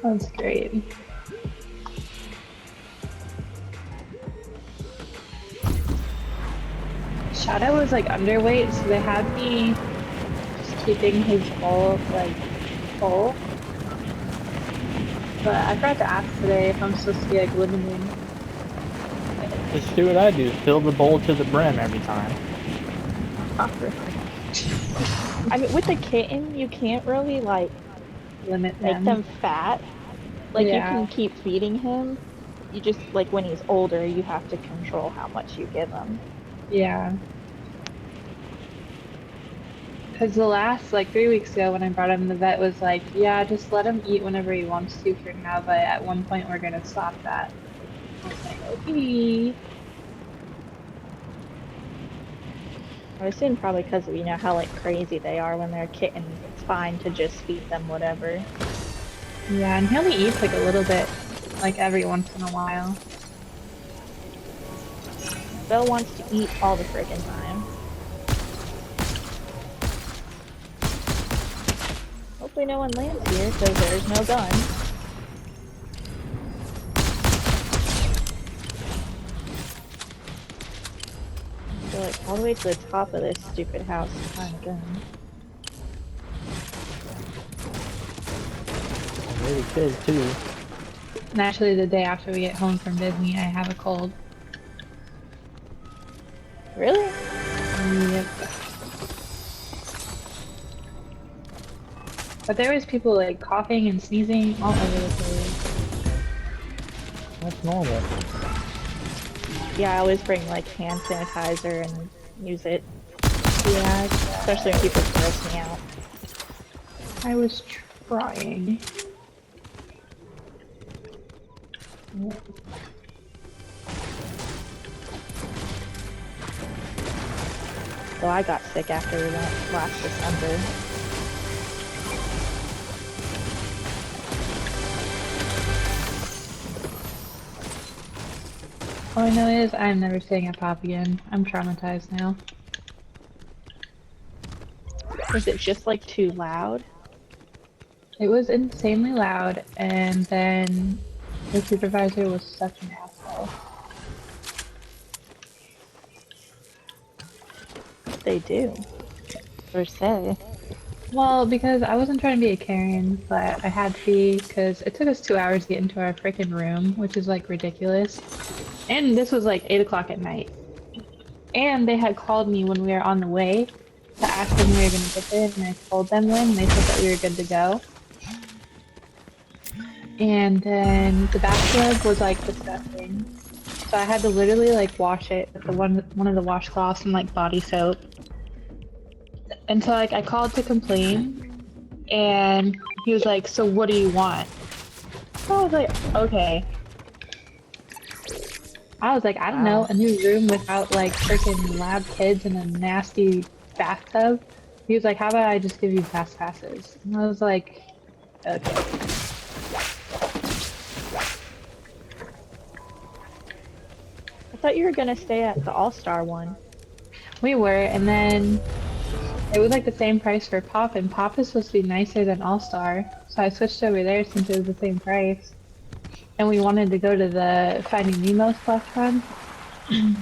That's great. Shadow was like underweight, so they had me just keeping his bowl like full. But I forgot to ask today if I'm supposed to be like limiting it Just do what I do. Fill the bowl to the brim every time. properly. I mean, with the kitten, you can't really like Limit make them. them fat. Like you Yeah, can keep feeding him. You just like when he's older, you have to control how much you give him. yeah. Because the last, like 3 weeks ago when I brought him, the vet was like, yeah, just let him eat whenever he wants to for now, but at one point we're gonna stop that. I was like, okay. I assume probably because of how like crazy they are when they're kittens. It's fine to just feed them whatever. Yeah, and he only eats like a little bit, like every once in a while. Bill wants to eat all the friggin' time. Hopefully no one lands here because there's no gun. Go like all the way to the top of this stupid house to find a gun. Really good too. And actually, the day after we get home from Disney, I have a cold. Really? Yep. But there was people like coughing and sneezing all over the place. That's normal. Yeah, I always bring like hand sanitizer and use it, Yeah, especially when people gross me out. I was trying. So I got sick after we went last December. All I know is I'm never staying at Pop again. I'm traumatized now. Was it just like too loud? It was insanely loud, and then the supervisor was such an asshole. What they do? Or say? Well, because I wasn't trying to be a Karen, but I had to be because it took us 2 hours to get into our freaking room, which is like ridiculous. And this was like 8 o'clock at night. And they had called me when we were on the way to ask when we were going to get there, and I told them when, and they said that we were good to go. And then the bathtub was like disgusting. So I had to literally like wash it with the one of the washcloths and like body soap. And so like I called to complain, and he was like, "So what do you want?" So I was like, "Okay." I was like, "I don't know, Wow. a new room without like freaking lab kids and a nasty bathtub." He was like, "How about I just give you fast passes?" And I was like, "Okay." I thought you were gonna stay at the All-Star one. We were, and then it was like the same price for Pop, and Pop is supposed to be nicer than All Star, so I switched over there since it was the same price. And we wanted to go to the Finding Nemo splash pad, and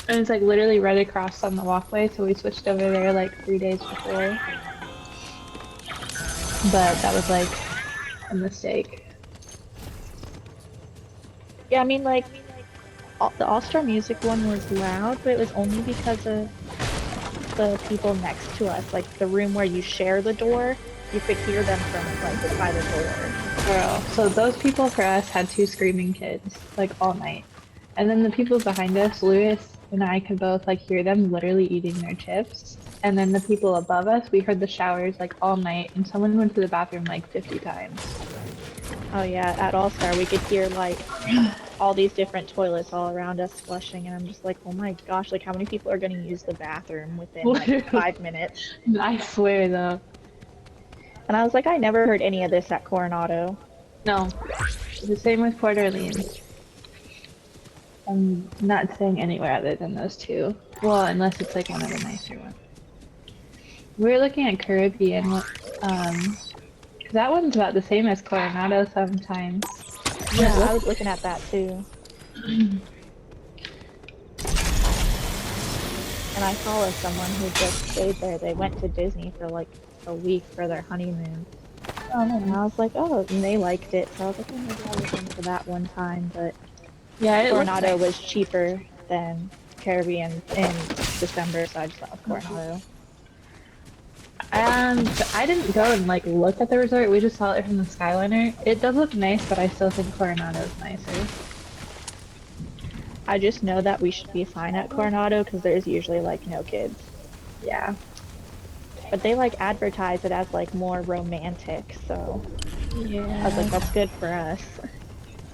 it's like literally right across on the walkway, so we switched over there like 3 days before. But that was like a mistake. Yeah, I mean like the All-Star Music one was loud, but it was only because of the people next to us. Like the room where you share the door, you could hear them from like by the door. Girl, so those people for us had two screaming kids like all night. And then the people behind us, Lewis and I could both like hear them literally eating their chips. And then the people above us, we heard the showers like all night, and someone went to the bathroom like 50 times. Oh yeah, at All-Star we could hear like all these different toilets all around us flushing, and I'm just like, oh my gosh, like how many people are gonna use the bathroom within like Literally. 5 minutes? I swear though. And I was like, I never heard any of this at Coronado. No. The same with Port Orleans. I'm not staying anywhere other than those two. Well, unless it's like one of the nicer ones. We were looking at Caribbean, That one's about the same as Coronado sometimes. And it Yeah, I looks was looking at that too. And I follow someone who just stayed there. They went to Disney for like a week for their honeymoon. oh And nice. I was like, oh, and they liked it. So I was like, oh, maybe I'll look into that one time. But Yeah, it looks Coronado nice. was cheaper than Caribbean in December, so I just went with Mhm. Coronado. I didn't go and like look at the resort. We just saw it from the Skyliner. It does look nice, but I still think Coronado's nicer. I just know that we should be fine at Coronado because there's usually like no kids. Yeah. But they like advertise it as like more romantic, so I was like, Yeah. that's good for us.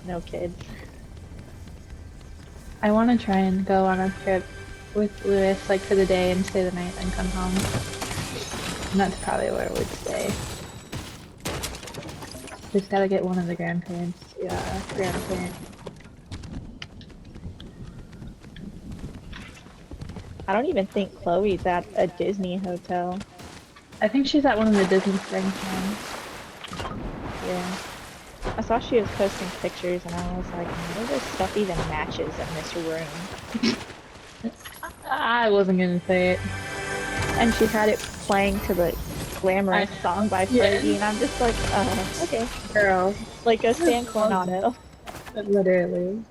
No kids. I want to try and go on a trip with Lewis, like for the day and stay the night and come home. And that's probably where we'd stay. Just gotta get one of the grandparents, grandparent. I don't even think Chloe's at a Disney hotel. I think she's at one of the Disney Springs ones. Yeah. I saw she was posting pictures and I was like, none of this stuff even matches in this room. I wasn't gonna say it. And she had it playing to the I glamorous song by yeah, Fergie and I'm just like, okay. girl. Like go stay in Coronado. Literally.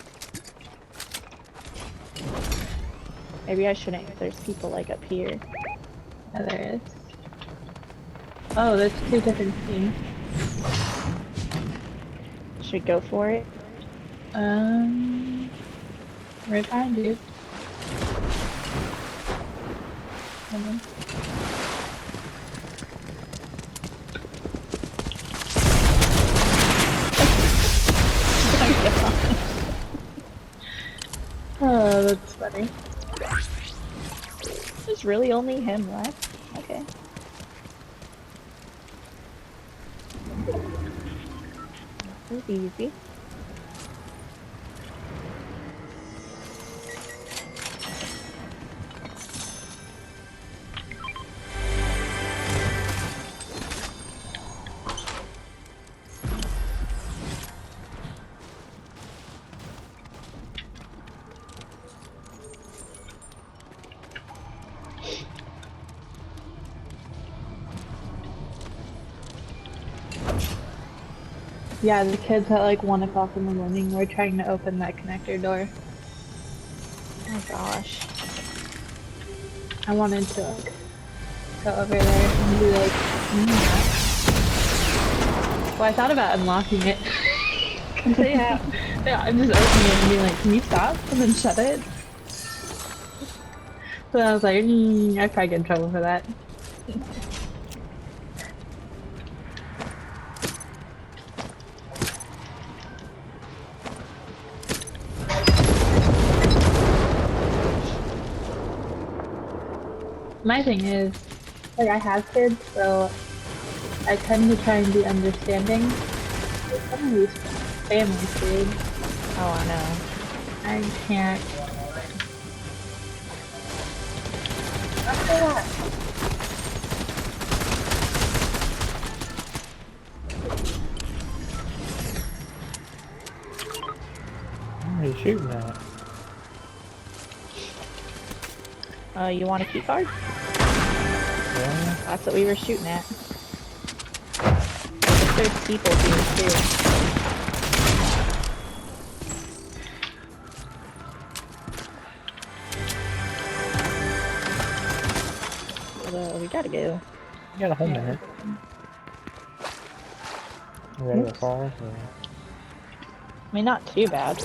Maybe I shouldn't if there's people like up here. Yeah, there is. Oh, there's two different teams. Should go for it. Um, right behind you. Hold on. Oh, that's funny. There's really only him left. Okay. That was easy. Yeah, the kids at like 1 o'clock in the morning were trying to open that connector door. Oh gosh. I wanted to like go over there and be like, well, I thought about unlocking it. Cause yeah, I'm just opening it and being like, can you stop? And then shut it. So I was like, I'd probably get in trouble for that. My thing is, like, I have kids, so I tend to try and be understanding. But some of these families, dude, Oh, I know. I can't. After that. Where are you shooting at? You want a key card? Yeah. That's what we were shooting at. There's people here too. Although we gotta go. You got a whole minute. You ready to fall? Or... I mean, not too bad.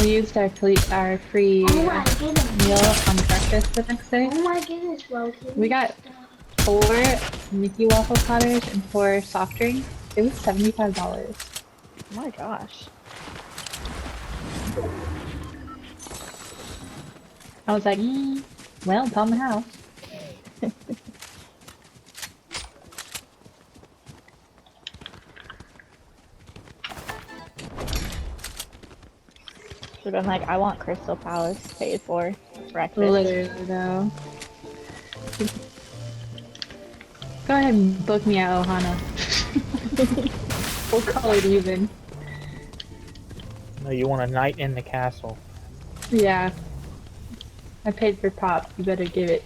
We used our free Oh my goodness. meal on breakfast the next day. Oh my goodness, Loki. We got 4 Mickey waffle platters and 4 soft drinks. It was $75. Oh my gosh. I was like, well, it's on the house. Should've been like, I want Crystal Palace paid for breakfast. Literally, though. Go ahead and book me at Ohana. We'll call it even. No, you want a night in the castle. Yeah. I paid for pop. You better give it.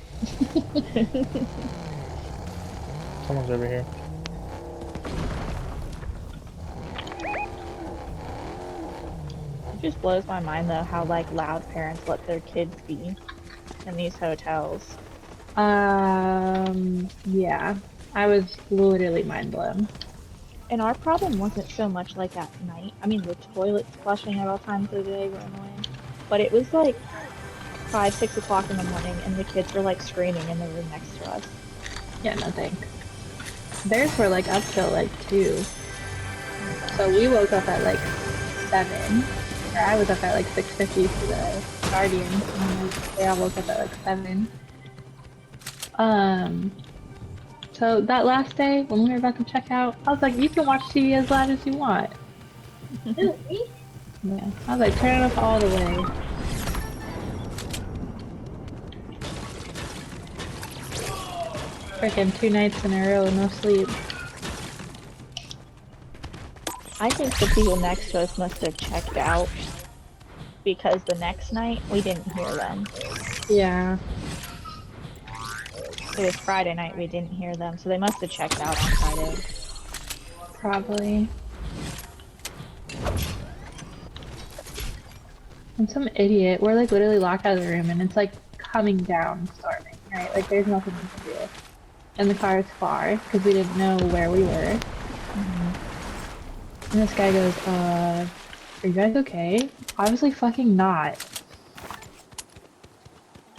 Someone's over here. It just blows my mind though how like loud parents let their kids be in these hotels. Yeah. I was literally mind blown. And our problem wasn't so much like at night. I mean, the toilets flushing at all times of the day were annoying. But it was like 5, 6 o'clock in the morning and the kids were like screaming in the room next to us. Yeah, no thanks. Theirs were like up till like 2. So we woke up at like 7. Or I was up at like 6:50 for the Guardians. And like, they all woke up at like 7. So that last day, when we were about to check out, I was like, you can watch TV as loud as you want. Really? Yeah. I was like, turn it up all the way. Freaking 2 nights in a row, no sleep. I think the people next to us must have checked out because the next night we didn't hear them. Yeah. It was Friday night we didn't hear them, so they must have checked out on Friday. Probably. And some idiot, we're like literally locked out of the room and it's like coming down storming, right? Like there's nothing we can do. And the car is far because we didn't know where we were. And this guy goes, are you guys okay? Obviously fucking not.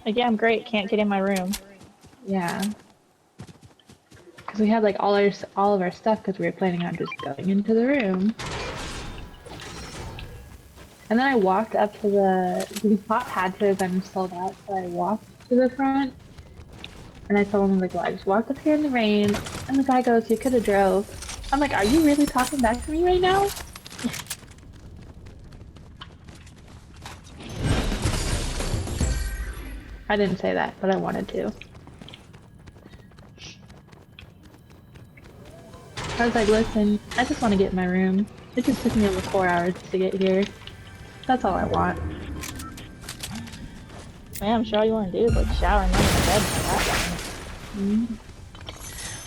Like, yeah, I'm great, can't get in my room. Yeah. Because we had like all of our stuff because we were planning on just going into the room. And then I walked up to the pot had to have been sold out, so I walked to the front. And I told him, like, well, I just walked up here in the rain. And the guy goes, you could have drove. I'm like, are you really talking back to me right now? I didn't say that, but I wanted to. I was like, listen, I just want to get in my room. It just took me over 4 hours to get here. That's all I want. Man, I'm sure all you want to do is like shower and lay in the bed for that long.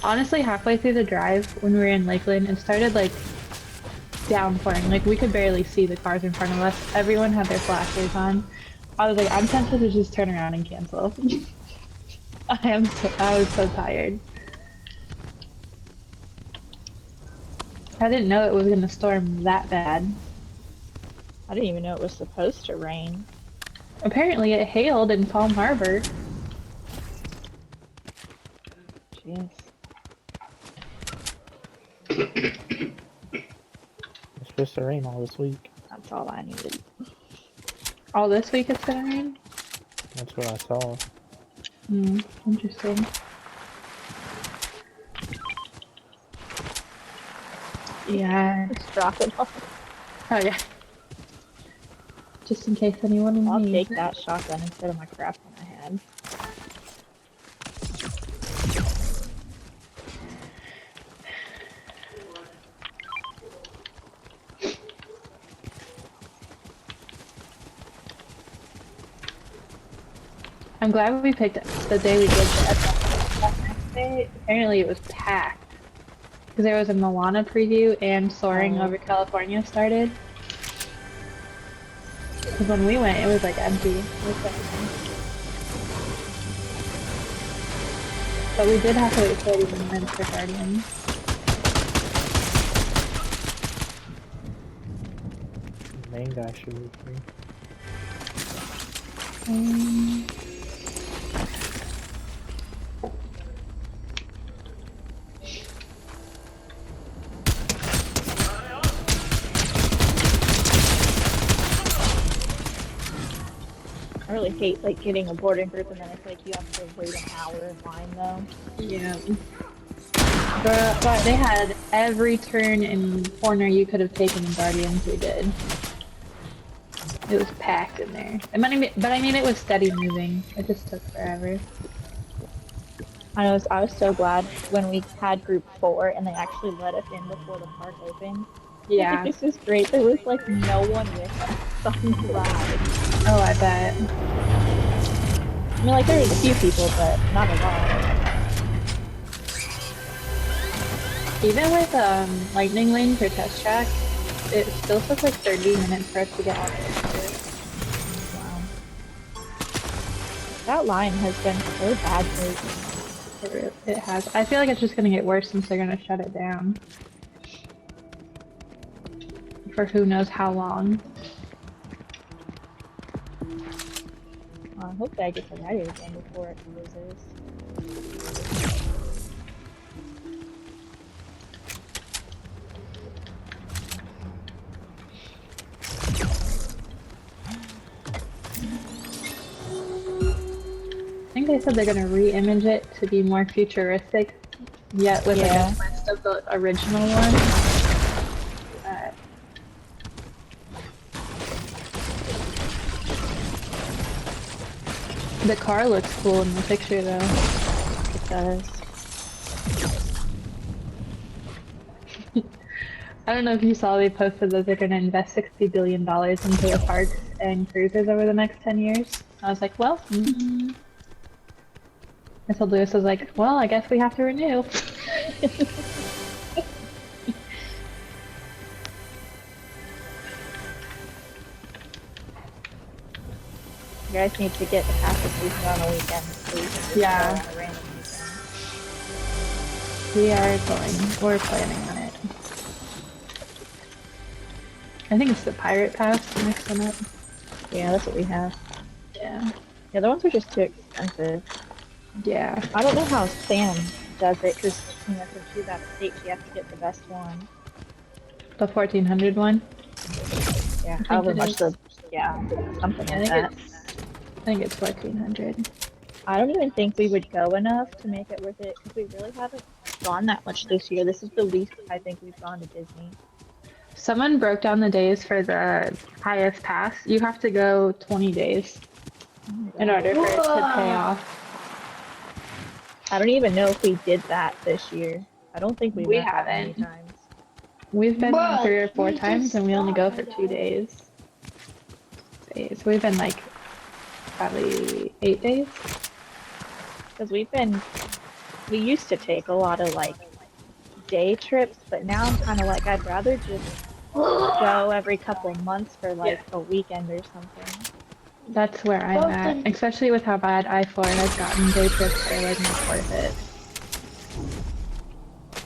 Honestly, halfway through the drive, when we were in Lakeland, it started like downpouring. Like we could barely see the cars in front of us. Everyone had their flashers on. I was like, I'm tempted to just turn around and cancel. I was so tired. I didn't know it was gonna storm that bad. I didn't even know it was supposed to rain. Apparently it hailed in Palm Harbor. Jeez. It's supposed to rain all this week. That's all I needed. All this week it's gonna rain? That's what I saw. Interesting. Yeah. Just drop it off. Oh yeah. Just in case anyone I'll needs take it. that shotgun instead of my crap one I had. I'm glad we picked the day we did the next day. Apparently it was packed. Because there was a Moana preview and Soaring over California started. Because when we went, it was like empty. It was like, but we did have to wait 30 minutes for Guardians. The main guy should be free. Um, I really hate like getting a boarding group and then I feel like you have to wait an hour in line though. yeah. But they had every turn and corner you could have taken in Guardians, we did. It was packed in there. But I mean, it was steady moving. It just took forever. I was so glad when we had group 4 and they actually let us in before the park opened. Yeah. This is great. There was like no one with us on the ride. Oh, I bet. I mean, like there was a few people, but not a lot. Even with Lightning Lane for test track, it still took like 30 minutes for us to get all the way through. Wow. That line has been so bad lately. It has. I feel like it's just gonna get worse since they're gonna shut it down. For who knows how long. I hope that I get to ride it again before it closes. I think they said they're gonna re-image it to be more futuristic, yet with Yeah. like a twist of the original one. The car looks cool in the picture though. It does. I don't know if you saw they posted that they're gonna invest $60 billion into the parks and cruises over the next 10 years. I was like, well, I told Lewis, I was like, well, I guess we have to renew. You guys need to get the fastest weekend on a weekend so we can just Yeah. go on a random weekend. We are going. We're planning on it. I think it's the Pirate Pass next one up. Yeah, that's what we have. Yeah. The other ones are just too expensive. Yeah. I don't know how Sam does it because, you know, since she's out of state, she has to get the best one. The 1400 one. Yeah, think however it much is. the, yeah, something I like think that. I think it's 1400. I don't even think we would go enough to make it worth it because we really haven't gone that much this year. This is the least I think we've gone to Disney. Someone broke down the days for the highest pass. You have to go 20 days in order for it to pay off. I don't even know if we did that this year. I don't think we We went that many haven't. times. We've been Bruh, 3 or 4 you times just and we only go for stopped 2 that. days. We've been like probably 8 days. Because we used to take a lot of like day trips, but now I'm kind of like, I'd rather just go every couple months for like a weekend or something. That's where I'm at, especially with how bad I-4 has gotten. Day trips are like not worth it.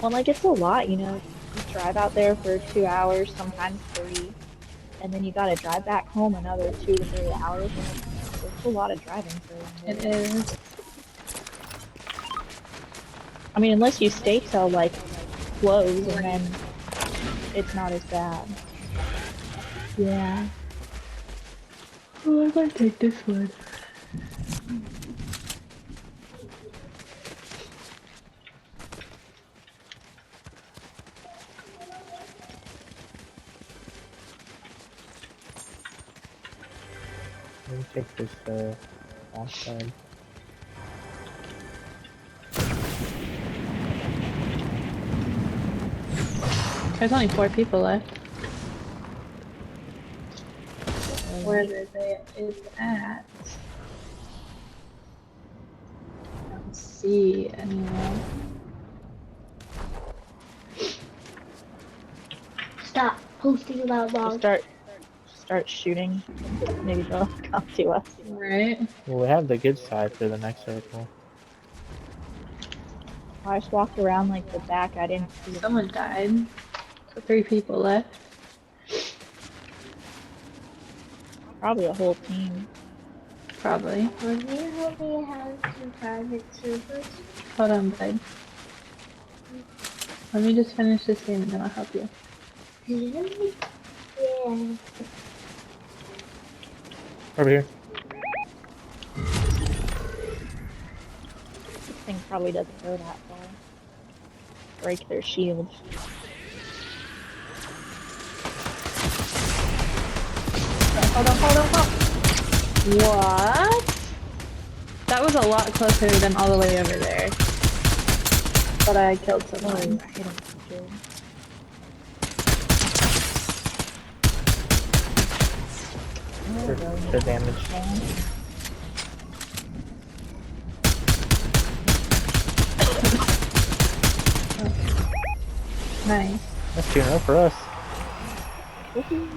Well, like it's a lot, you know. You drive out there for 2 hours, sometimes 3, and then you gotta drive back home another 2 to 3 hours, and it's a lot of driving for one It day. is. I mean, unless you stay till like close, and then it's not as bad. Yeah. Oh, I might take this one. Let me take this launch pad. There's only 4 people left. Where is at? I don't see anyone. Stop posting about Just loud. start shooting. Maybe they'll come to us. Right? Well, we have the good side for the next circle. I just walked around like the back. I didn't see them. Someone died. So 3 people left. Probably a whole team. Probably. Can you help me have some private servers? Hold on, bud. Let me just finish this game and then I'll help you. Really? Yeah. Over here. This thing probably doesn't go that far. Break their shields. Hold on. What? That was a lot closer than all the way over there. But I killed Oh, someone. I hit him too. They're damaged. Nice. That's 2-0 for us. Woohoo.